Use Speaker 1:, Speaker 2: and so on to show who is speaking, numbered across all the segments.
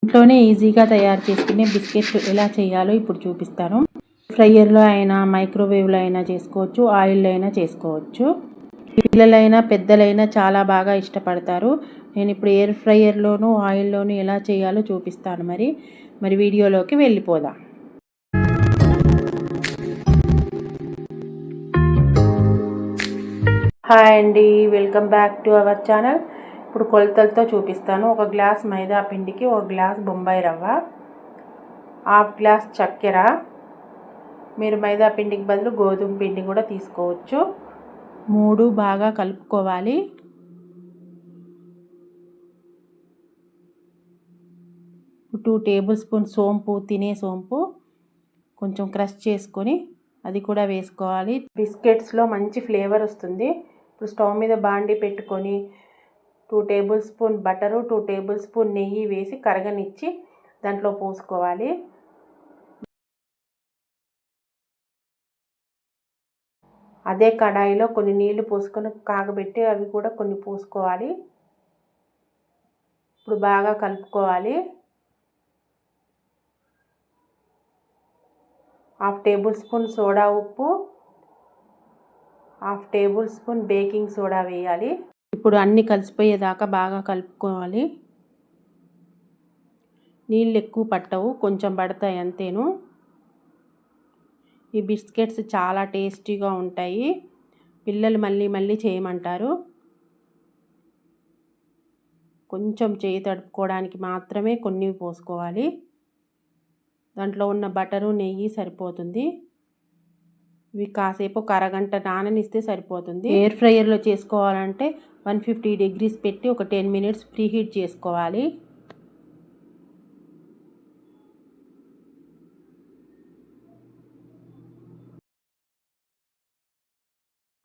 Speaker 1: ఇంట్లోనే ఈజీగా తయారు చేసుకునే బిస్కెట్లు ఎలా చేయాలో ఇప్పుడు చూపిస్తాను. ఫ్రైయర్లో అయినా మైక్రోవేవ్లో అయినా చేసుకోవచ్చు, ఆయిల్లో అయినా చేసుకోవచ్చు. పిల్లలైనా పెద్దలైనా చాలా బాగా ఇష్టపడతారు. నేను ఇప్పుడు ఎయిర్ ఫ్రైయర్లోను ఆయిల్లోను ఎలా చేయాలో చూపిస్తాను. మరి వీడియోలోకి వెళ్ళిపోదాం. హాయ్ అండి, welcome back to our channel. ఇప్పుడు కొలతలతో చూపిస్తాను. 1 గ్లాస్ మైదా పిండికి 1 గ్లాస్ బొంబాయి రవ్వ, హాఫ్ గ్లాస్ చక్కెర. మీరు మైదా పిండికి బదులు గోధుమ పిండి కూడా తీసుకోవచ్చు. 3 బాగా కలుపుకోవాలి. టూ టేబుల్ స్పూన్ సోంపు, తినే సోంపు కొంచెం క్రష్ చేసుకొని అది కూడా వేసుకోవాలి. బిస్కెట్స్లో మంచి ఫ్లేవర్ వస్తుంది. ఇప్పుడు స్టవ్ మీద బాండి పెట్టుకొని 2 table spoon butter, 2 table spoon నెయ్యి వేసి కరగనిచ్చి దాంట్లో పోసుకోవాలి. అదే కడాయిలో కొన్ని నీళ్లు పోసుకొని కాగబెట్టి అవి కూడా కొన్ని పోసుకోవాలి. ఇప్పుడు బాగా కలుపుకోవాలి. 1/2 టేబుల్ స్పూన్ సోడా ఉప్పు, 1/2 టేబుల్ స్పూన్ బేకింగ్ సోడా వేయాలి. ఇప్పుడు అన్నీ కలిసిపోయేదాకా బాగా కలుపుకోవాలి. నీళ్ళు ఎక్కువ పట్టవు, కొంచెం పడతాయి అంతేను. ఈ బిస్కెట్స్ చాలా టేస్టీగా ఉంటాయి. పిల్లలు మళ్ళీ మళ్ళీ చేయమంటారు. కొంచెం చేయి తడుపుకోవడానికి మాత్రమే కొన్ని పోసుకోవాలి. దాంట్లో ఉన్న బటరు నెయ్యి సరిపోతుంది. ఇవి కాసేపు ఒక అరగంట నాననిస్తే సరిపోతుంది. ఎయిర్ ఫ్రైయర్లో చేసుకోవాలంటే 150 degrees పెట్టి ఒక 10 minutes ప్రీహీట్ చేసుకోవాలి.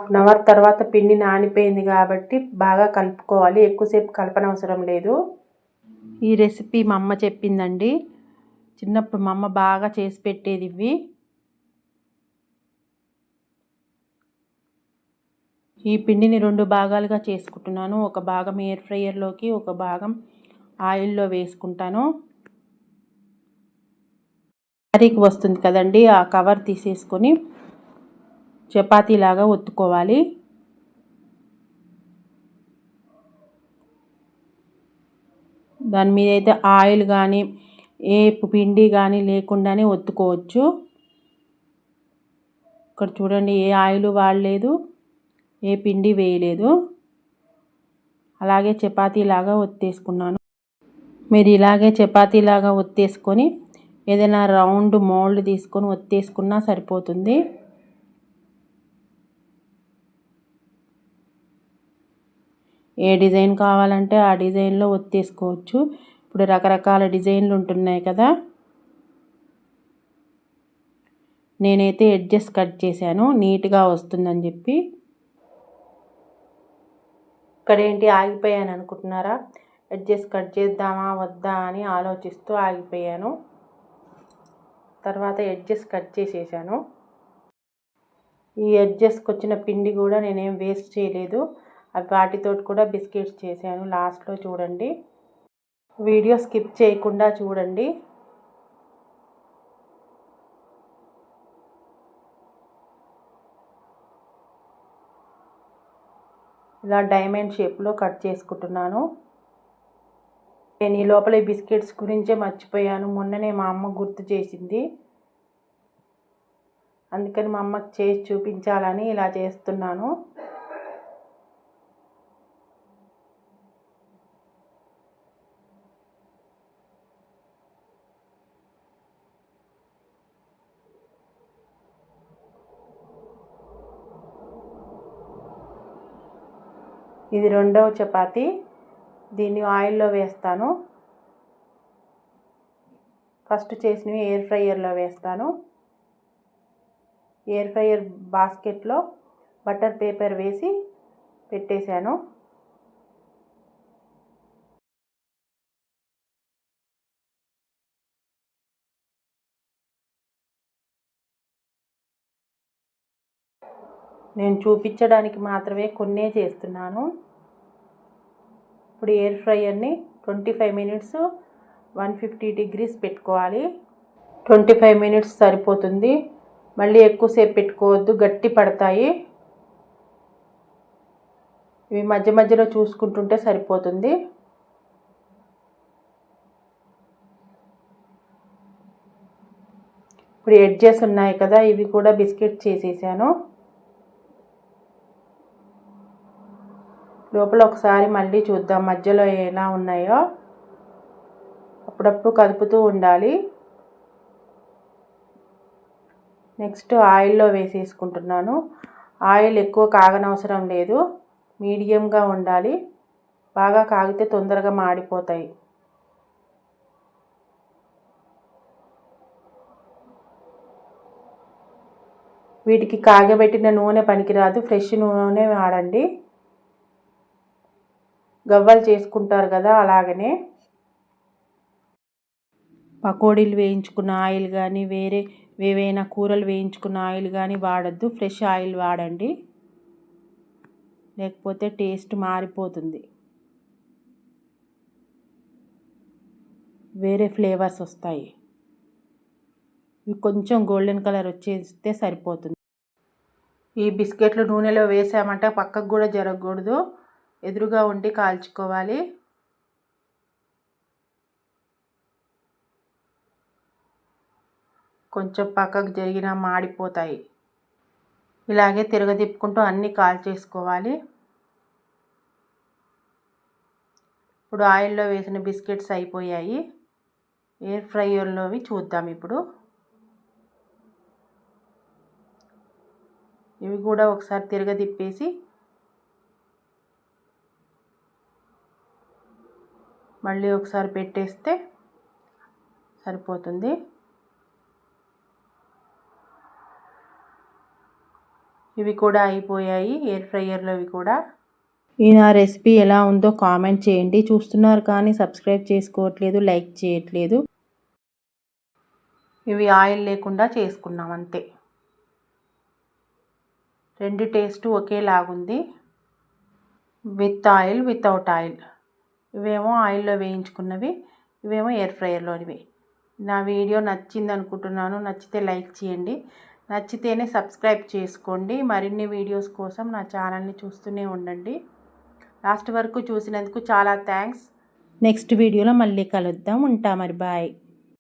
Speaker 1: హాఫ్ అవర్ తర్వాత పిండి నానిపోయింది కాబట్టి బాగా కలుపుకోవాలి. ఎక్కువసేపు కలపనవసరం లేదు. ఈ రెసిపీ మా అమ్మ చెప్పిందండి. చిన్నప్పుడు మా అమ్మ బాగా చేసి పెట్టేది ఇవి. ఈ పిండిని 2 భాగాలుగా చేసుకుంటున్నాను. ఒక భాగం ఎయిర్ ఫ్రైయర్లోకి, ఒక భాగం ఆయిల్లో వేసుకుంటాను. కర్రీకి వస్తుంది కదండి, ఆ కవర్ తీసేసుకొని చపాతీలాగా ఒత్తుకోవాలి. దాని మీద అయితే ఆయిల్ కానీ ఏ పిండి కానీ లేకుండానే ఒత్తుకోవచ్చు. ఇక్కడ చూడండి, ఏ ఆయిల్ వాడలేదు, ఏ పిండి వేయలేదు. అలాగే చపాతీలాగా ఒత్తేసుకున్నాను. మీరు ఇలాగే చపాతీలాగా ఒత్తేసుకొని ఏదైనా రౌండ్ మోల్డ్ తీసుకొని ఒత్తేసుకున్నా సరిపోతుంది. ఏ డిజైన్ కావాలంటే ఆ డిజైన్లో ఒత్తేసుకోవచ్చు. ఇప్పుడు రకరకాల డిజైన్లు ఉంటున్నాయి కదా. నేనైతే ఎడ్జెస్ కట్ చేశాను, నీట్గా వస్తుందని చెప్పి. ఇక్కడేంటి ఆగిపోయాను అనుకుంటున్నారా? ఎడ్జెస్ కట్ చేద్దామా వద్దా అని ఆలోచిస్తూ ఆగిపోయాను. తర్వాత ఎడ్జెస్ కట్ చేసేసాను. ఈ ఎడ్జెస్కి వచ్చిన పిండి కూడా నేనేం వేస్ట్ చేయలేదు. అవి వాటితోటి కూడా బిస్కెట్స్ చేశాను. లాస్ట్లో చూడండి, వీడియో స్కిప్ చేయకుండా చూడండి. ఇలా డైమండ్ షేప్లో కట్ చేసుకుంటున్నాను. నేను ఈ లోపల ఈ బిస్కెట్స్ గురించే మర్చిపోయాను. మొన్ననే మా అమ్మ గుర్తు చేసింది. అందుకని మా అమ్మకి చేసి చూపించాలని ఇలా చేస్తున్నాను. ఇది 2వ చపాతీ. దీన్ని ఆయిల్లో వేస్తాను. ఫస్ట్ చేసినవి ఎయిర్ ఫ్రైయర్లో వేస్తాను. ఎయిర్ ఫ్రైయర్ బాస్కెట్లో బటర్ పేపర్ వేసి పెట్టేశాను. నేను చూపించడానికి మాత్రమే కొన్నే చేస్తున్నాను. ఇప్పుడు ఎయిర్ ఫ్రైయర్ని 25 minutes 150 డిగ్రీస్ పెట్టుకోవాలి. 25 మినిట్స్ సరిపోతుంది. మళ్ళీ ఎక్కువసేపు పెట్టుకోవద్దు, గట్టి పడతాయి. ఇవి మధ్య మధ్యలో చూసుకుంటుంటే సరిపోతుంది. ఇప్పుడు ఎడ్జెస్ ఉన్నాయి కదా, ఇవి కూడా బిస్కెట్ చేసేసాను. లోపల ఒకసారి మళ్ళీ చూద్దాం మధ్యలో ఎలా ఉన్నాయో. అప్పుడప్పుడు కదుపుతూ ఉండాలి. నెక్స్ట్ ఆయిల్లో వేసేసుకుంటున్నాను. ఆయిల్ ఎక్కువ కాగనవసరం లేదు, మీడియంగా ఉండాలి. బాగా కాగితే తొందరగా మాడిపోతాయి. వీటికి కాగబెట్టిన నూనె పనికిరాదు, ఫ్రెష్ నూనె వాడండి. గవ్వలు చేసుకుంటారు కదా, అలాగనే. పకోడీలు వేయించుకున్న ఆయిల్ కానీ వేరే ఏవైనా కూరలు వేయించుకున్న ఆయిల్ కానీ వాడద్దు, ఫ్రెష్ ఆయిల్ వాడండి. లేకపోతే టేస్ట్ మారిపోతుంది, వేరే ఫ్లేవర్స్ వస్తాయి. ఇవి కొంచెం గోల్డెన్ కలర్ వచ్చేస్తే సరిపోతుంది. ఈ బిస్కెట్లు నూనెలో వేసామంటే పక్కకు కూడా జరగకూడదు, ఎదురుగా ఉండి కాల్చుకోవాలి. కొంచెం పక్కకు జరిగినా మాడిపోతాయి. ఇలాగే తిరగదిప్పుకుంటూ అన్నీ కాల్చేసుకోవాలి. ఇప్పుడు ఆయిల్లో వేసిన బిస్కెట్స్ అయిపోయాయి. ఎయిర్ ఫ్రైయర్లోవి చూద్దాం ఇప్పుడు. ఇవి కూడా ఒకసారి తిరగదిప్పేసి మళ్ళీ ఒకసారి పెట్టేస్తే సరిపోతుంది. ఇవి కూడా అయిపోయాయి ఎయిర్ ఫ్రైయర్లోవి కూడా. ఈ నా రెసిపీ ఎలా ఉందో కామెంట్ చేయండి. చూస్తున్నారు కానీ సబ్స్క్రైబ్ చేసుకోవట్లేదు, లైక్ చేయట్లేదు. ఇవి ఆయిల్ లేకుండా చేసుకున్నాం అంతే. రెండు టేస్ట్ ఒకేలాగుంది, విత్ ఆయిల్ వితౌట్ ఆయిల్. ఇవేమో ఆయిల్లో వేయించుకున్నవి, ఇవేమో ఎయిర్ ఫ్రైయర్లోనివి. నా వీడియో నచ్చింది అనుకుంటున్నాను. నచ్చితే లైక్ చేయండి, నచ్చితేనే సబ్స్క్రైబ్ చేసుకోండి. మరిన్ని వీడియోస్ కోసం నా ఛానల్ని చూస్తూనే ఉండండి. లాస్ట్ వరకు చూసినందుకు చాలా థ్యాంక్స్. నెక్స్ట్ వీడియోలో మళ్ళీ కలుద్దాం. ఉంటా మరి, బాయ్.